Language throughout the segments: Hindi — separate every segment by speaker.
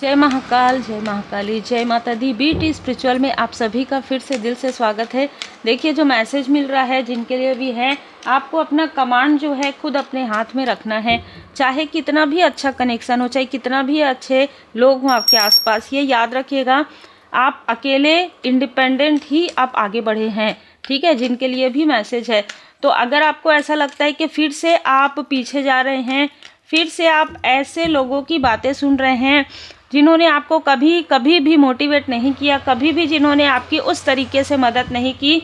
Speaker 1: जय महाकाल, जय महाकाली, जय माता दी। बीटी स्पिरिचुअल में आप सभी का फिर से दिल से स्वागत है। देखिए, जो मैसेज मिल रहा है जिनके लिए भी है, आपको अपना कमांड जो है खुद अपने हाथ में रखना है। चाहे कितना भी अच्छा कनेक्शन हो, चाहे कितना भी अच्छे लोग हों आपके आसपास, ये याद रखिएगा आप अकेले इंडिपेंडेंट ही आप आगे बढ़े हैं। ठीक है, जिनके लिए भी मैसेज है। तो अगर आपको ऐसा लगता है कि फिर से आप पीछे जा रहे हैं, फिर से आप ऐसे लोगों की बातें सुन रहे हैं जिन्होंने आपको कभी भी मोटिवेट नहीं किया, कभी भी जिन्होंने आपकी उस तरीके से मदद नहीं की,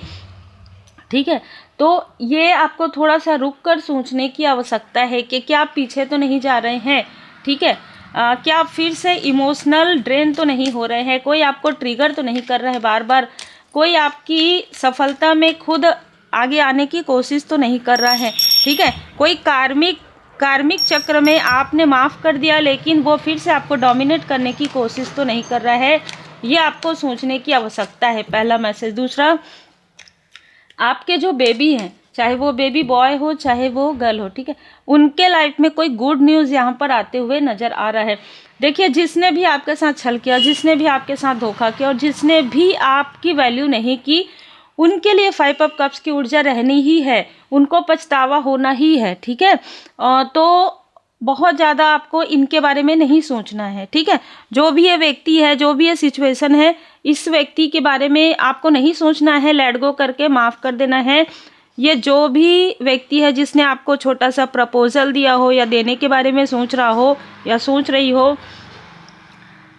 Speaker 1: ठीक है, तो ये आपको थोड़ा सा रुक कर सोचने की आवश्यकता है कि क्या आप पीछे तो नहीं जा रहे हैं। ठीक है, क्या आप फिर से इमोशनल ड्रेन तो नहीं हो रहे हैं, कोई आपको ट्रिगर तो नहीं कर रहा है बार बार, कोई आपकी सफलता में खुद आगे आने की कोशिश तो नहीं कर रहा है। ठीक है, कोई कार्मिक चक्र में आपने माफ़ कर दिया लेकिन वो फिर से आपको डोमिनेट करने की कोशिश तो नहीं कर रहा है। ये आपको सोचने की आवश्यकता है, पहला मैसेज। दूसरा, आपके जो बेबी हैं, चाहे वो बेबी बॉय हो चाहे वो गर्ल हो, ठीक है, उनके लाइफ में कोई गुड न्यूज़ यहाँ पर आते हुए नज़र आ रहा है। देखिए, जिसने भी आपके साथ छल किया, जिसने भी आपके साथ धोखा किया और जिसने भी आपकी वैल्यू नहीं की, उनके लिए 5 ऑफ कप्स की ऊर्जा रहनी ही है, उनको पछतावा होना ही है। ठीक है, तो बहुत ज़्यादा आपको इनके बारे में नहीं सोचना है। ठीक है, जो भी ये व्यक्ति है, जो भी ये सिचुएशन है, इस व्यक्ति के बारे में आपको नहीं सोचना है, लेट गो करके माफ़ कर देना है। ये जो भी व्यक्ति है जिसने आपको छोटा सा प्रपोजल दिया हो या देने के बारे में सोच रहा हो या सोच रही हो,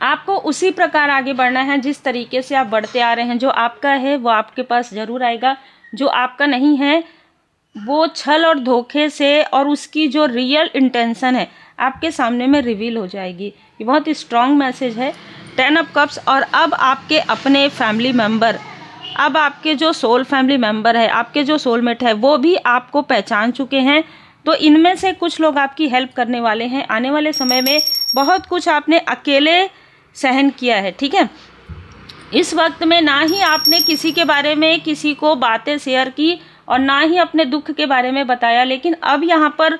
Speaker 1: आपको उसी प्रकार आगे बढ़ना है जिस तरीके से आप बढ़ते आ रहे हैं। जो आपका है वो आपके पास ज़रूर आएगा, जो आपका नहीं है वो छल और धोखे से और उसकी जो रियल इंटेंशन है आपके सामने में रिवील हो जाएगी। ये बहुत ही स्ट्रॉन्ग मैसेज है, 10 ऑफ कप्स। और अब आपके अपने फैमिली मेम्बर, अब आपके जो सोल फैमिली मेम्बर है, आपके जो सोलमेट है, वो भी आपको पहचान चुके हैं। तो इनमें से कुछ लोग आपकी हेल्प करने वाले हैं आने वाले समय में। बहुत कुछ आपने अकेले सहन किया है। ठीक है, इस वक्त में ना ही आपने किसी के बारे में किसी को बातें शेयर की और ना ही अपने दुख के बारे में बताया, लेकिन अब यहाँ पर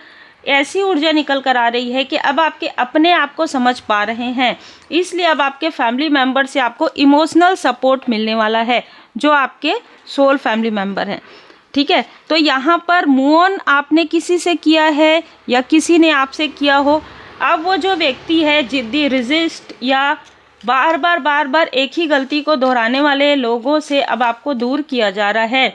Speaker 1: ऐसी ऊर्जा निकल कर आ रही है कि अब आपके अपने आप को समझ पा रहे हैं। इसलिए अब आपके फैमिली मेम्बर से आपको इमोशनल सपोर्ट मिलने वाला है, जो आपके सोल फैमिली मेम्बर हैं। ठीक है, तो यहाँ पर मूव ऑन आपने किसी से किया है या किसी ने आपसे किया हो, अब वो जो व्यक्ति है जिद्दी, रेजिस्ट या बार बार एक ही गलती को दोहराने वाले लोगों से अब आपको दूर किया जा रहा है।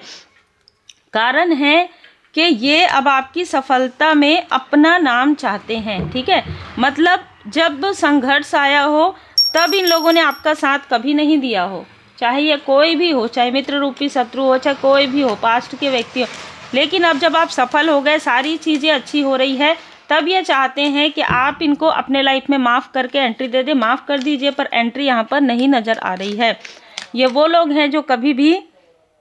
Speaker 1: कारण है कि ये अब आपकी सफलता में अपना नाम चाहते हैं। ठीक है, मतलब जब संघर्ष आया हो तब इन लोगों ने आपका साथ कभी नहीं दिया हो, चाहे ये कोई भी हो, चाहे मित्र रूपी शत्रु हो, चाहे कोई भी हो, पास्ट के व्यक्ति हो। लेकिन अब जब आप सफल हो गए, सारी चीज़ें अच्छी हो रही है, तब ये चाहते हैं कि आप इनको अपने लाइफ में माफ़ करके एंट्री दे दें। माफ़ कर दीजिए, पर एंट्री यहाँ पर नहीं नज़र आ रही है। ये वो लोग हैं जो कभी भी,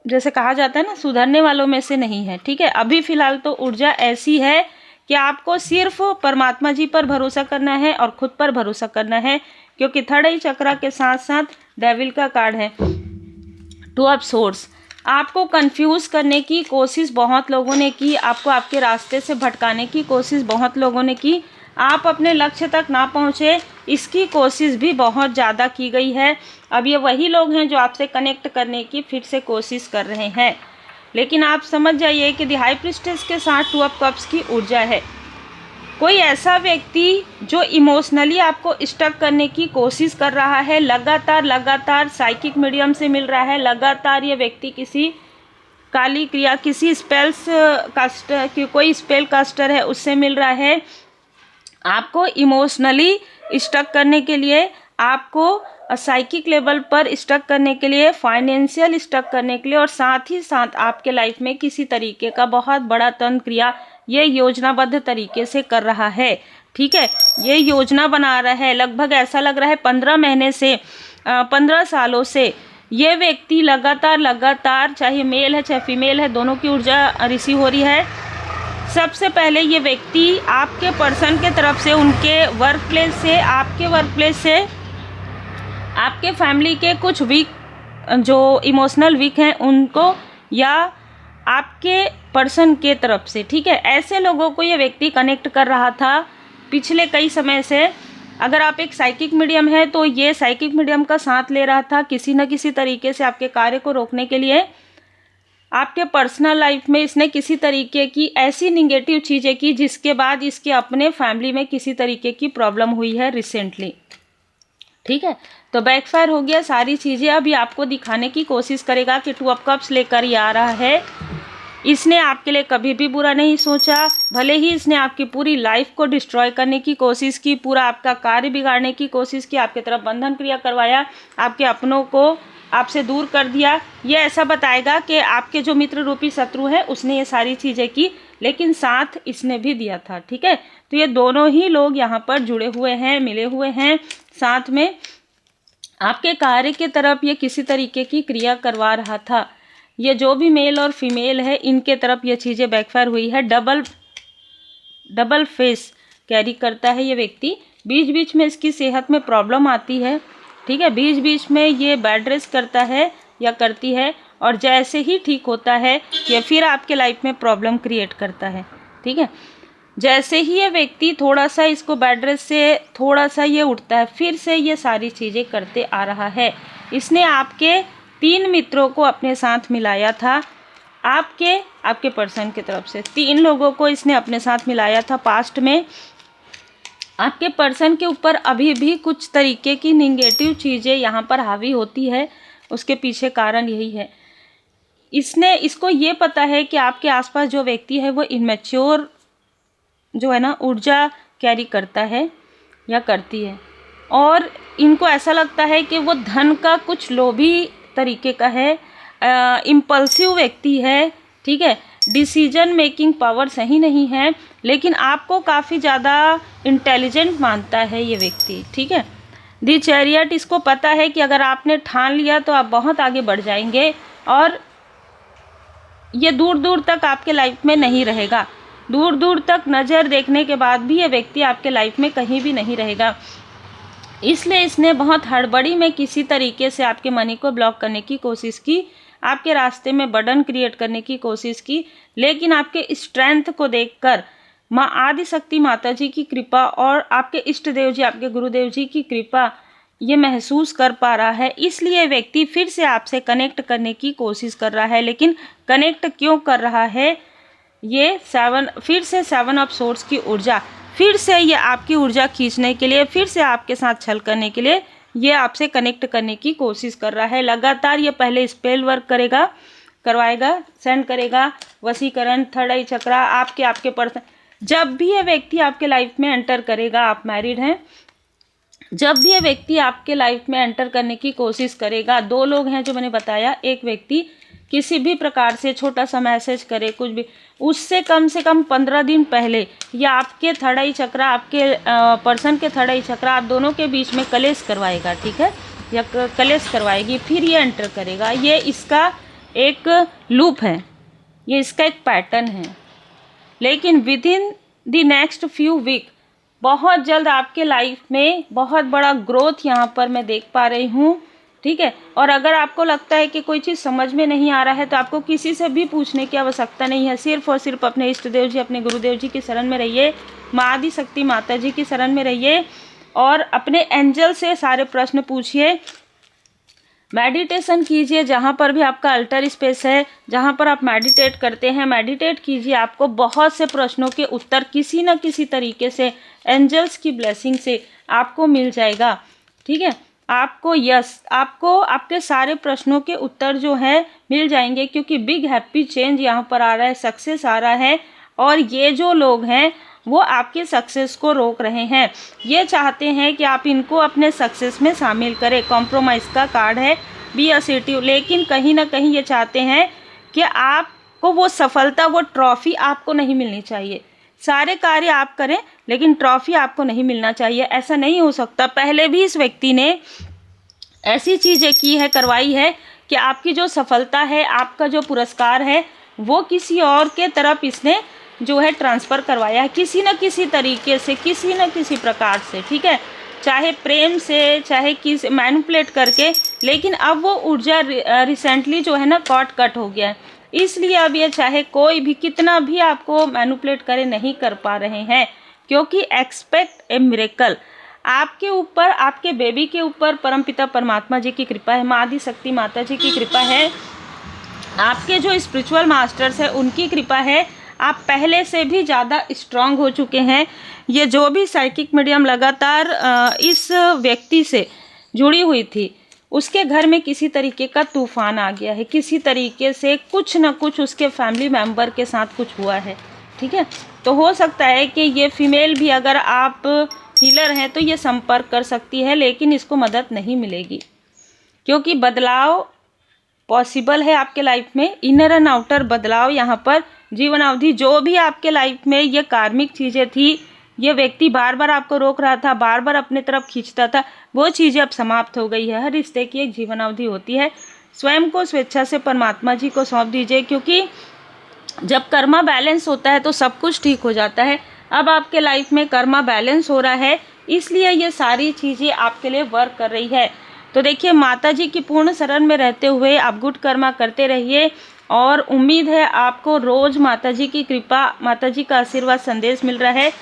Speaker 1: जैसे कहा जाता है ना, सुधरने वालों में से नहीं है। ठीक है, अभी फ़िलहाल तो ऊर्जा ऐसी है कि आपको सिर्फ परमात्मा जी पर भरोसा करना है और ख़ुद पर भरोसा करना है, क्योंकि थर्ड आई चक्रा के साथ साथ डेविल का कार्ड है, 2 ऑफ सोर्स। आपको कंफ्यूज करने की कोशिश बहुत लोगों ने की, आपको आपके रास्ते से भटकाने की कोशिश बहुत लोगों ने की, आप अपने लक्ष्य तक ना पहुँचे इसकी कोशिश भी बहुत ज़्यादा की गई है। अब ये वही लोग हैं जो आपसे कनेक्ट करने की फिर से कोशिश कर रहे हैं। लेकिन आप समझ जाइए कि द हाई प्रिस्टेस के साथ 2 ऑफ कप्स की ऊर्जा है। कोई ऐसा व्यक्ति जो इमोशनली आपको स्टक करने की कोशिश कर रहा है, लगातार साइकिक मीडियम से मिल रहा है, लगातार ये व्यक्ति किसी काली क्रिया, किसी स्पेल्स कास्टर की, कोई स्पेल कास्टर है, उससे मिल रहा है। आपको इमोशनली स्टक करने के लिए, आपको साइकिक लेवल पर स्टक करने के लिए, फाइनेंशियल स्टक करने के लिए, और साथ ही साथ आपके लाइफ में किसी तरीके का बहुत बड़ा तंत्र क्रिया ये योजनाबद्ध तरीके से कर रहा है। ठीक है, ये योजना बना रहा है। लगभग ऐसा लग रहा है 15 महीने से, 15 सालों से ये व्यक्ति लगातार, चाहे मेल है चाहे फीमेल है, दोनों की ऊर्जा रिसीव हो रही है। सबसे पहले ये व्यक्ति आपके पर्सन के तरफ से, उनके वर्क प्लेस से, आपके वर्क प्लेस से, आपके फैमिली के कुछ वीक, जो इमोशनल वीक हैं उनको, या आपके पर्सन के तरफ से, ठीक है, ऐसे लोगों को ये व्यक्ति कनेक्ट कर रहा था पिछले कई समय से। अगर आप एक साइकिक मीडियम है तो ये साइकिक मीडियम का साथ ले रहा था किसी न किसी तरीके से आपके कार्य को रोकने के लिए। आपके पर्सनल लाइफ में इसने किसी तरीके की ऐसी निगेटिव चीज़ें की जिसके बाद इसके अपने फैमिली में किसी तरीके की प्रॉब्लम हुई है रिसेंटली। ठीक है, तो बैकफायर हो गया सारी चीज़ें। अभी आपको दिखाने की कोशिश करेगा कि 2 ऑफ कप्स लेकर ये आ रहा है। इसने आपके लिए कभी भी बुरा नहीं सोचा, भले ही इसने आपकी पूरी लाइफ को डिस्ट्रॉय करने की कोशिश की, पूरा आपका कार्य बिगाड़ने की कोशिश की, आपकी तरफ बंधन क्रिया करवाया, आपके अपनों को आपसे दूर कर दिया। ये ऐसा बताएगा कि आपके जो मित्र रूपी शत्रु है उसने ये सारी चीज़ें की, लेकिन साथ इसने भी दिया था। ठीक है, तो ये दोनों ही लोग यहाँ पर जुड़े हुए हैं, मिले हुए हैं साथ में। आपके कार्य के तरफ ये किसी तरीके की क्रिया करवा रहा था। ये जो भी मेल और फीमेल है इनके तरफ ये चीज़ें बैकफायर हुई है। डबल फेस कैरी करता है ये व्यक्ति। बीच बीच में इसकी सेहत में प्रॉब्लम आती है। ठीक है, बीच बीच में ये बेड रेस्ट करता है या करती है, और जैसे ही ठीक होता है ये फिर आपके लाइफ में प्रॉब्लम क्रिएट करता है। ठीक है, जैसे ही ये व्यक्ति थोड़ा सा इसको बेड रेस्ट से थोड़ा सा ये उठता है, फिर से ये सारी चीज़ें करते आ रहा है। इसने आपके 3 मित्रों को अपने साथ मिलाया था। आपके पर्सन की तरफ से 3 लोगों को इसने अपने साथ मिलाया था पास्ट में। आपके पर्सन के ऊपर अभी भी कुछ तरीके की निगेटिव चीज़ें यहाँ पर हावी होती है। उसके पीछे कारण यही है, इसको ये पता है कि आपके आसपास जो व्यक्ति है वो इनमेच्योर जो है ना ऊर्जा कैरी करता है या करती है, और इनको ऐसा लगता है कि वो धन का कुछ लोभी तरीके का है, इम्पल्सिव व्यक्ति है। ठीक है, डिसीजन मेकिंग पावर सही नहीं है, लेकिन आपको काफ़ी ज़्यादा इंटेलिजेंट मानता है ये व्यक्ति। ठीक है, दी चैरियट, इसको पता है कि अगर आपने ठान लिया तो आप बहुत आगे बढ़ जाएंगे, और ये दूर दूर तक आपके लाइफ में नहीं रहेगा। दूर दूर तक नज़र देखने के बाद भी ये व्यक्ति आपके लाइफ में कहीं भी नहीं रहेगा। इसलिए इसने बहुत हड़बड़ी में किसी तरीके से आपके मनी को ब्लॉक करने की कोशिश की, आपके रास्ते में बर्डन क्रिएट करने की कोशिश की, लेकिन आपके स्ट्रेंथ को देखकर माँ आदिशक्ति माता जी की कृपा और आपके इष्ट देव जी, आपके गुरुदेव जी की कृपा ये महसूस कर पा रहा है। इसलिए व्यक्ति फिर से आपसे कनेक्ट करने की कोशिश कर रहा है। लेकिन कनेक्ट क्यों कर रहा है? ये फिर से 7 ऑफ सोर्ड्स की ऊर्जा, फिर से ये आपकी ऊर्जा खींचने के लिए, फिर से आपके साथ छल करने के लिए ये आपसे कनेक्ट करने की कोशिश कर रहा है। लगातार ये पहले स्पेल वर्क करवाएगा, सेंड करेगा, वशीकरण, थर्ड आई चक्रा, आपके पर्सन। जब भी ये व्यक्ति आपके लाइफ में एंटर करेगा, आप मैरिड हैं, जब भी ये व्यक्ति आपके लाइफ में एंटर करने की कोशिश करेगा, 2 लोग हैं जो मैंने बताया, एक व्यक्ति किसी भी प्रकार से छोटा सा मैसेज करे, कुछ भी, उससे कम से कम 15 दिन पहले या आपके थर्ड आई चक्रा, आपके पर्सन के थर्ड आई चक्रा, आप दोनों के बीच में कलेश करवाएगा। ठीक है, या कलेश करवाएगी, फिर ये एंटर करेगा। ये इसका एक लूप है, ये इसका एक पैटर्न है। लेकिन within the next few week बहुत जल्द आपके लाइफ में बहुत बड़ा ग्रोथ यहाँ पर मैं देख पा रही हूँ। ठीक है, और अगर आपको लगता है कि कोई चीज़ समझ में नहीं आ रहा है तो आपको किसी से भी पूछने की आवश्यकता नहीं है। सिर्फ और सिर्फ अपने इष्ट देव जी, अपने गुरुदेव जी की शरण में रहिए, माँ आदिशक्ति माता जी की शरण में रहिए, और अपने एंजल से सारे प्रश्न पूछिए, मेडिटेशन कीजिए। जहाँ पर भी आपका अल्टर स्पेस है, जहाँ पर आप मेडिटेट करते हैं, मेडिटेट कीजिए। आपको बहुत से प्रश्नों के उत्तर किसी न किसी तरीके से एंजल्स की ब्लेसिंग से आपको मिल जाएगा। ठीक है, आपको आपके सारे प्रश्नों के उत्तर जो है मिल जाएंगे, क्योंकि बिग हैप्पी चेंज यहाँ पर आ रहा है, सक्सेस आ रहा है। और ये जो लोग हैं वो आपके सक्सेस को रोक रहे हैं, ये चाहते हैं कि आप इनको अपने सक्सेस में शामिल करें। कॉम्प्रोमाइज़ का कार्ड है, बी असर्टिव, लेकिन कहीं ना कहीं ये चाहते हैं कि आपको वो सफलता, वो ट्रॉफी आपको नहीं मिलनी चाहिए। सारे कार्य आप करें लेकिन ट्रॉफी आपको नहीं मिलना चाहिए, ऐसा नहीं हो सकता। पहले भी इस व्यक्ति ने ऐसी चीज़ें की है, करवाई है कि आपकी जो सफलता है, आपका जो पुरस्कार है, वो किसी और के तरफ इसने जो है ट्रांसफ़र करवाया है, किसी न किसी तरीके से, किसी न किसी प्रकार से। ठीक है, चाहे प्रेम से, चाहे किसी मैनिपुलेट करके, लेकिन अब वो ऊर्जा रिसेंटली जो है ना कट हो गया है। इसलिए अब ये चाहे कोई भी कितना भी आपको मैनिपुलेट करे, नहीं कर पा रहे हैं, क्योंकि एक्सपेक्ट ए मिरेकल। आपके ऊपर, आपके बेबी के ऊपर परमपिता परमात्मा जी की कृपा है, माँ आदि शक्ति माता जी की कृपा है, आपके जो स्पिरिचुअल मास्टर्स हैं उनकी कृपा है। आप पहले से भी ज़्यादा स्ट्रांग हो चुके हैं। ये जो भी साइकिक मीडियम लगातार इस व्यक्ति से जुड़ी हुई थी, उसके घर में किसी तरीके का तूफान आ गया है, किसी तरीके से कुछ ना कुछ उसके फैमिली मेम्बर के साथ कुछ हुआ है, ठीक है। तो हो सकता है कि ये फीमेल भी, अगर आप हीलर हैं तो ये संपर्क कर सकती है, लेकिन इसको मदद नहीं मिलेगी क्योंकि बदलाव पॉसिबल है आपके लाइफ में। इनर एंड आउटर बदलाव यहाँ पर जीवन अवधि, जो भी आपके लाइफ में ये कार्मिक चीज़ें थी, ये व्यक्ति बार बार आपको रोक रहा था, बार बार अपने तरफ खींचता था, वो चीज़ें अब समाप्त हो गई है। हर रिश्ते की एक जीवन अवधि होती है। स्वयं को स्वेच्छा से परमात्मा जी को सौंप दीजिए, क्योंकि जब कर्मा बैलेंस होता है तो सब कुछ ठीक हो जाता है। अब आपके लाइफ में कर्मा बैलेंस हो रहा है, इसलिए ये सारी चीज़ें आपके लिए वर्क कर रही है। तो देखिए, माता जी की पूर्ण शरण में रहते हुए आप गुड कर्मा करते रहिए और उम्मीद है आपको रोज़ माता जी की कृपा, माता जी का आशीर्वाद संदेश मिल रहा है।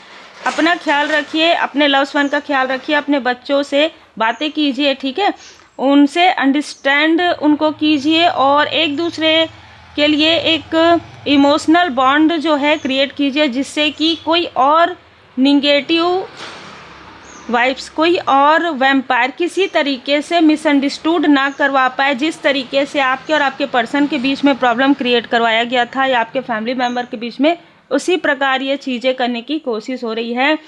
Speaker 1: अपना ख्याल रखिए, अपने लव्स वन का ख्याल रखिए, अपने बच्चों से बातें कीजिए, ठीक है, उनसे अंडरस्टैंड उनको कीजिए और एक दूसरे के लिए एक इमोशनल बॉन्ड जो है क्रिएट कीजिए, जिससे कि कोई और निगेटिव वाइब्स, कोई और वैम्पायर किसी तरीके से मिसअंडरस्टूड ना करवा पाए। जिस तरीके से आपके और आपके पर्सन के बीच में प्रॉब्लम क्रिएट करवाया गया था या आपके फैमिली मेम्बर के बीच में, उसी प्रकार ये चीज़ें करने की कोशिश हो रही है।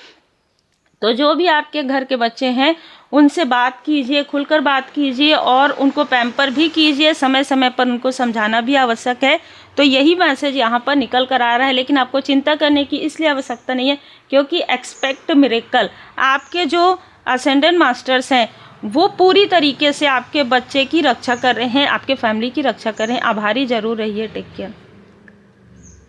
Speaker 1: तो जो भी आपके घर के बच्चे हैं उनसे बात कीजिए, खुलकर बात कीजिए और उनको पैम्पर भी कीजिए, समय समय पर उनको समझाना भी आवश्यक है। तो यही मैसेज यहाँ पर निकल कर आ रहा है, लेकिन आपको चिंता करने की इसलिए आवश्यकता नहीं है क्योंकि एक्सपेक्ट मिरेकल, आपके जो असेंडेंट मास्टर्स हैं वो पूरी तरीके से आपके बच्चे की रक्षा कर रहे हैं, आपके फैमिली की रक्षा कर रहे हैं। आभारी जरूर रहिए। Take care.